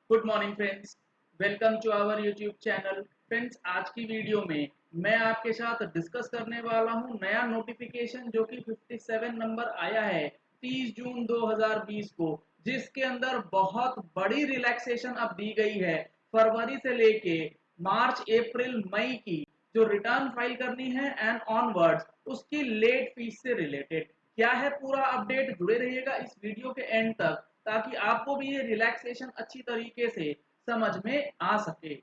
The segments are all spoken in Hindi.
Good morning friends, welcome to our YouTube channel. Friends, आज की वीडियो में मैं आपके साथ डिस्कस करने वाला हूं नया नोटिफिकेशन जो कि 57 नंबर आया है 30 जून 2020 को, जिसके अंदर बहुत बड़ी रिलैक्सेशन अब दी गई है। फरवरी से लेके मार्च अप्रैल मई की जो रिटर्न फाइल करनी है एंड ऑनवर्ड्स, उसकी लेट फीस से रिलेटेड क्या है पूरा अपडेट। जुड़े रहिएगा इस वीडियो के एंड तक ताकि आपको भी ये रिलैक्सेशन अच्छी तरीके से समझ में आ सके।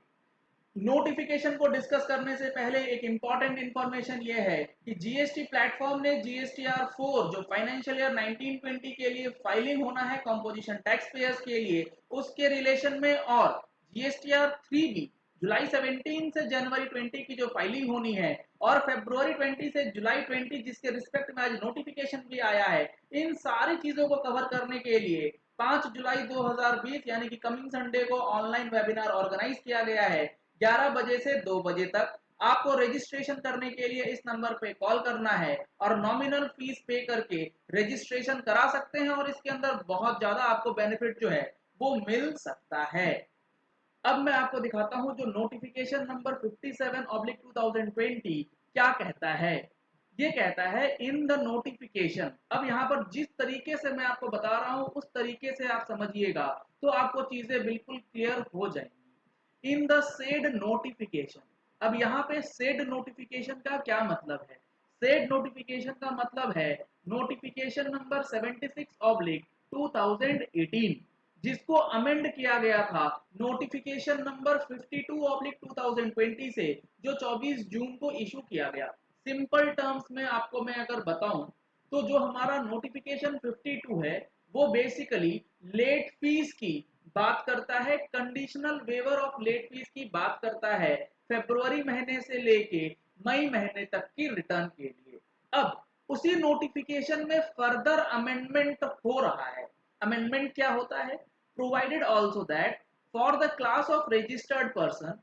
नोटिफिकेशन को डिस्कस करने से पहले एक इंपॉर्टेंट इंफॉर्मेशन ये है कि जीएसटी प्लेटफॉर्म ने जीएसटीआर 4 जो फाइनेंशियल ईयर 1920 के लिए फाइलिंग होना है कंपोजिशन टैक्स पेयर्स के लिए, उसके रिलेशन में, और जीएसटीआर 3 भी जुलाई 17 से जनवरी 20 की जो फाइलिंग होनी है, और फरवरी 20 से जुलाई 20 जिसके रिस्पेक्ट में आज नोटिफिकेशन भी आया है, इन सारी चीजों को कवर करने के लिए 5 जुलाई 2020 यानी कि कमिंग संडे को ऑनलाइन वेबिनार ऑर्गेनाइज किया गया है। 11 बजे से 2 बजे तक आपको रजिस्ट्रेशन करने के लिए इस नंबर पे कॉल करना है और नॉमिनल फीस पे करके रजिस्ट्रेशन करा सकते हैं, और इसके अंदर बहुत ज्यादा आपको बेनिफिट जो है वो मिल सकता है। अब मैं आपको दिखाता हूं जो नोटिफिकेशन नंबर 57/2020 क्या कहता है। ये कहता है इन द नोटिफिकेशन। अब यहाँ पर जिस तरीके से मैं आपको बता रहा हूं उस तरीके से आप समझिएगा तो आपको चीजें बिल्कुल क्लियर हो जाएंगी। In the said notification. अब यहाँ पे सेड नोटिफिकेशन का क्या मतलब है? सेड नोटिफिकेशन का मतलब है नोटिफिकेशन नंबर 76/2018, जिसको अमेंड किया गया था नोटिफिकेशन नंबर 52/2020 से, जो 24 जून को इशू किया गया। सिंपल टर्म्स में आपको मैं अगर बताऊं तो जो हमारा नोटिफिकेशन 52 है वो बेसिकली लेट फीस की बात करता है, conditional waiver of late fees की बात करता है फरवरी महीने से लेके मई महीने तक की रिटर्न के लिए। अब उसी नोटिफिकेशन में फर्दर अमेंडमेंट हो रहा है। अमेंडमेंट क्या होता है? Provided also that for the class of registered person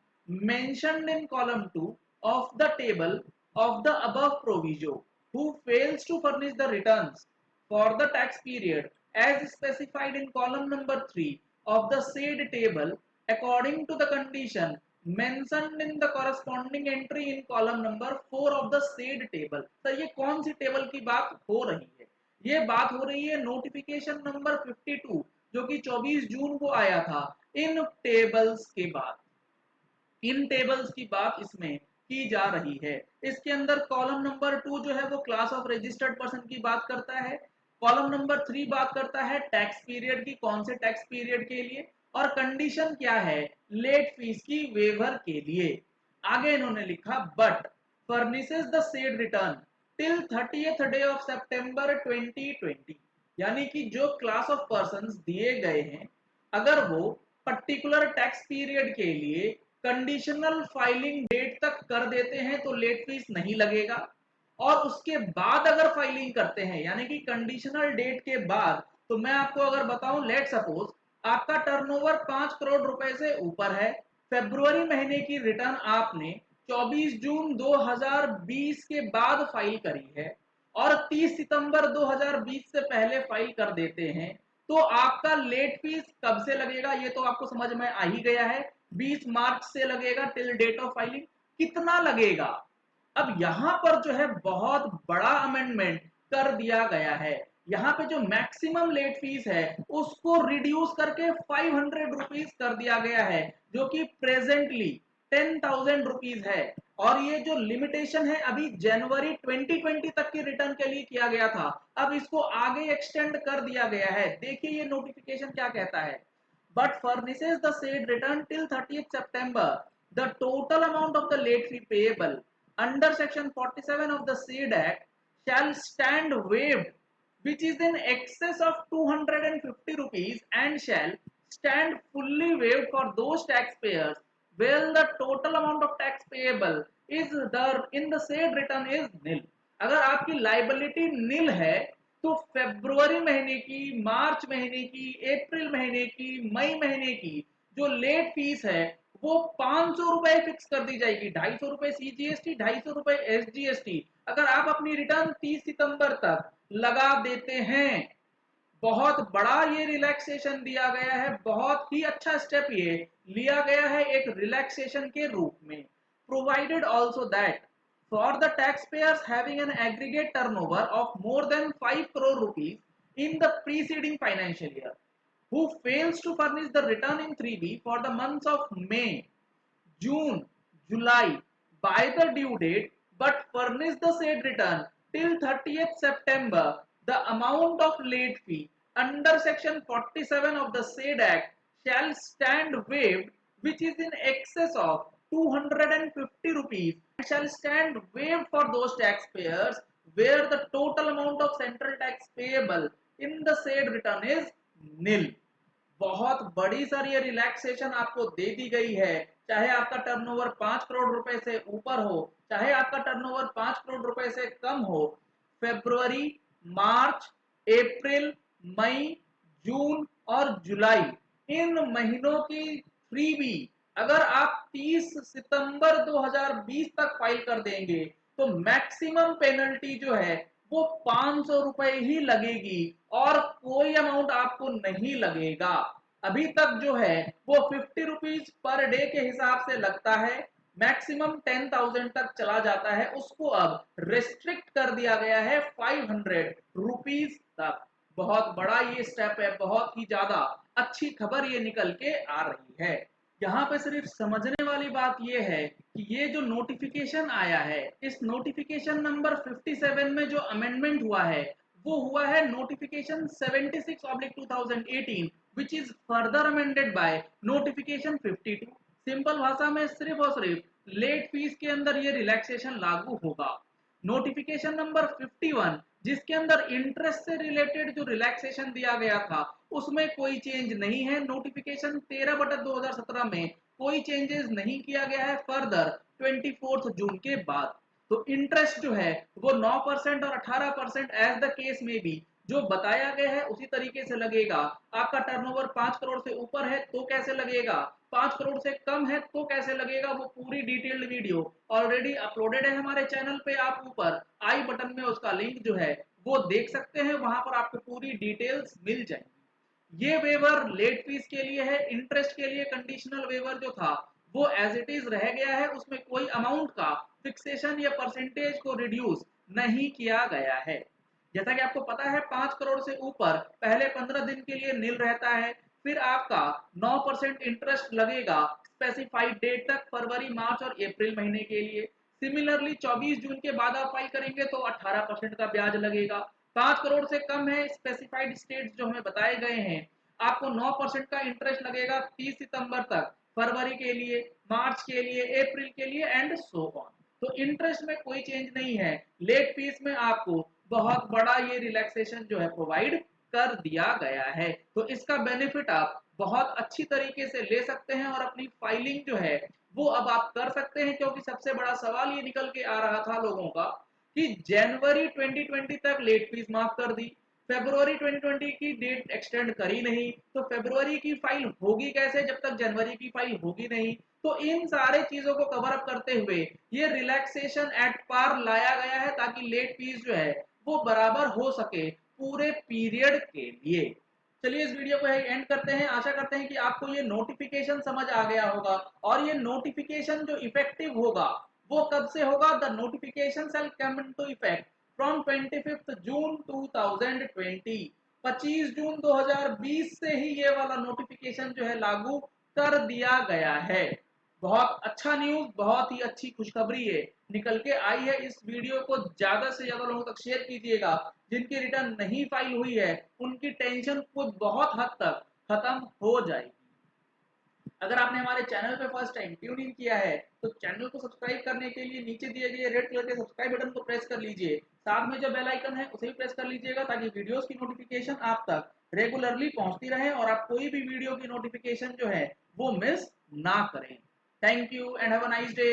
mentioned in column 2 of the table of the above proviso who fails to furnish the returns for the tax period as specified in column number 3 of the said table according to the condition mentioned in the corresponding entry in column number 4 of the said table। तो ये कौन सी टेबल की बात हो रही है? ये बात हो रही है नोटिफिकेशन नंबर 52 जो कि 24 जून को आया था। इन टेबल्स के बाद, इन टेबल्स की बात इसमें की जा रही है। इसके अंदर कॉलम नंबर 2 जो है वो क्लास ऑफ रजिस्टर्ड पर्सन की बात करता है। कॉलम नंबर 3 बात करता है टैक्स पीरियड की, कौन से टैक्स पीरियड के लिए, और कंडीशन क्या है? लेट फीस की वेवर के लिए। आगे इन्होंने लिखा but furnishes the said return till 30th day of September 2020। यानी कि जो क्लास ऑफ पर्संस दिए गए हैं, अगर वो पर्टिकुलर टैक्स पीरियड के लिए कंडीशनल फाइलिंग डेट तक कर देते हैं तो लेट फीस नहीं लगेगा, और उसके बाद अगर फाइलिंग करते हैं यानी कि कंडीशनल डेट के बाद, तो मैं आपको अगर बताऊं, लेट सपोज आपका टर्नओवर 5 करोड़ रुपए से ऊपर है, फरवरी महीने की रिटर्न आपने 24 जून 2020 के बाद फाइल करी है और 30 सितंबर 2020 से पहले फाइल कर देते हैं, तो आपका लेट फीस कब से लगेगा ये तो आपको समझ में आ ही गया है। 20 मार्च से लगेगा टिल डेट ऑफ फाइलिंग। कितना लगेगा? अब यहां पर जो है बहुत बड़ा अमेंडमेंट कर दिया गया है। यहाँ पे जो मैक्सिमम लेट फीस है उसको रिड्यूस करके 500 रुपीज कर दिया गया है, जो कि प्रेजेंटली 10,000 रुपीज है। और ये जो लिमिटेशन है अभी जनवरी 2020 तक की रिटर्न के लिए किया गया था, अब इसको आगे एक्सटेंड कर दिया गया है। देखिए ये नोटिफिकेशन क्या कहता है, but furnishes the said return till 30th September, the total amount of the late fee payable under section 47 of the said act shall stand waived, which is in excess of 250 rupees, and shall stand fully waived for those taxpayers where the total amount of tax payable is the in the said return is nil। अगर आपकी लाइबिलिटी नील है तो फरवरी महीने की, मार्च महीने की, अप्रैल महीने की, मई महीने की जो लेट फीस है वो 500 रुपए फिक्स कर दी जाएगी। 250 रुपए सीजीएसटी, 250 रुपए एसजीएसटी। अगर आप अपनी रिटर्न 30 सितंबर तक लगा देते हैं, बहुत बड़ा ये रिलैक्सेशन दिया गया है, बहुत ही अच्छा स्टेप ये लिया गया है एक रिलैक्सेशन के रूप में। Provided also that for the tax payers having an aggregate turnover of more than 5 crore rupees in the preceding financial year who fails to furnish the return in 3B for the months of May, June, July by the due date but furnish the said return till 30th September, the amount of late fee under section 47 of the said act shall stand waived, which is in excess of 250 rupees, and shall stand waived for those taxpayers where the total amount of central tax payable in the said return is nil. बहुत बड़ी सर ये रिलैक्सेशन आपको दे दी गई है, चाहे आपका टर्नओवर 5 करोड़ रुपए से ऊपर हो, चाहे आपका टर्नओवर 5 करोड़ रुपए से कम हो। फरवरी, मार्च, अप्रैल, मई, जून और जुलाई इन महीनों की फ्रीबी अगर आप 30 सितंबर 2020 तक फाइल कर देंगे तो मैक्सिमम पेनल्टी जो है वो 500 रुपए ही लगेगी और कोई अमाउंट आपको नहीं लगेगा। अभी तक जो है वो 50 रुपीज पर डे के हिसाब से लगता है, मैक्सिमम 10,000 तक चला जाता है, उसको अब रेस्ट्रिक्ट कर दिया गया है 500 रुपीज तक। बहुत बड़ा ये स्टेप है, बहुत ही ज्यादा अच्छी खबर ये निकल के आ रही है। यहाँ पे सिर्फ समझने वाली बात ये है कि ये जो नोटिफिकेशन आया है, इस नोटिफिकेशन नंबर 57 में जो अमेंडमेंट हुआ है वो हुआ है notification 76/2018 which is further amended by notification 52। Simple भाषा में सिर्फ और सिर्फ लेट फीस के अंदर ये रिलैक्सेशन लागू होगा। नोटिफिकेशन नंबर 51 जिसके अंदर इंटरेस्ट से रिलेटेड जो रिलैक्सेशन दिया गया था उसमें कोई चेंज नहीं है। नोटिफिकेशन 13/2017 में कोई चेंजेस नहीं किया गया है फर्दर 24 जून के बाद। तो इंटरेस्ट जो है वो 9% और 18% एज द केस में भी जो बताया गया है उसी तरीके से लगेगा। आपका टर्नओवर 5 करोड़ से ऊपर है तो कैसे लगेगा, 5 करोड़ से कम है तो कैसे लगेगा, वो पूरी डिटेल्ड वीडियो ऑलरेडी अपलोडेड है हमारे चैनल पे। आप ऊपर आई बटन में उसका लिंक जो है वो देख सकते हैं, वहां पर आपको पूरी डिटेल्स मिल जाएंगी। ये वेवर लेट फीस के लिए है। इंटरेस्ट के लिए कंडीशनल वेवर जो था वो एज इट इज रह गया है, उसमें कोई अमाउंट का फिक्सेशन या परसेंटेज को रिड्यूस नहीं किया गया है। जैसा कि आपको पता है 5 करोड़ से ऊपर पहले 15 दिन के लिए नील रहता है, फिर आपका 9% इंटरेस्ट लगेगा स्पेसिफाइड डेट तक, फरवरी, मार्च और अप्रैल महीने के लिए। सिमिलरली 24 जून के बाद आप फाइल करेंगे तो 18% का ब्याज लगेगा। 5 करोड़ से कम है, स्पेसिफाइड स्टेट्स जो हमें बताए गए हैं, आपको 9% का इंटरेस्ट लगेगा 30 सितंबर तक, फरवरी के लिए, मार्च के लिए, अप्रैल के लिए एंड सो ऑन। तो इंटरेस्ट में कोई चेंज नहीं है। लेट फीस में आपको बहुत बड़ा ये रिलैक्सेशन जो है प्रोवाइड कर दिया गया है, तो इसका बेनिफिट आप बहुत अच्छी तरीके से ले सकते हैं और अपनी फाइलिंग जो है वो अब आप कर सकते हैं। क्योंकि सबसे बड़ा सवाल ये निकल के आ रहा था लोगों का कि जनवरी 2020 तक लेट फीस माफ कर दी, फरवरी 2020 की डेट एक्सटेंड करी नहीं, तो फरवरी की फाइल होगी कैसे जब तक जनवरी की फाइल होगी नहीं। तो इन सारे चीजों को कवर अप करते हुए ये रिलैक्सेशन एट पार लाया गया है ताकि लेट फीस जो है वो बराबर हो सके पूरे पीरियड के लिए। चलिए इस वीडियो को एंड करते हैं। आशा करते हैं कि आपको ये नोटिफिकेशन समझ आ गया होगा और ये नोटिफिकेशन जो इफेक्टिव होगा वो कब से होगा। The notification shall come into effect from 25 जून 2020। 25 जून 2020 से ही ये वाला नोटिफिकेशन जो है लागू कर दिया गया है। बहुत अच्छा न्यूज, बहुत ही अच्छी खुशखबरी है निकल के आई है। इस वीडियो को ज्यादा से ज्यादा लोगों तक शेयर कीजिएगा। जिनकी रिटर्न नहीं फाइल हुई है उनकी टेंशन खुद बहुत हद तक खत्म हो जाएगी। अगर आपने हमारे चैनल पे फर्स्ट टाइम ट्यून इन किया है तो चैनल को सब्सक्राइब करने के लिए नीचे दिए गए रेड कलर के सब्सक्राइब बटन को प्रेस कर लीजिए। साथ में जो बेल आइकन है उसे भी प्रेस कर लीजिएगा ताकि वीडियोस की नोटिफिकेशन आप तक रेगुलरली पहुंचती रहे और आप कोई भी वीडियो की नोटिफिकेशन जो है वो मिस ना करें। Thank you and have a nice day.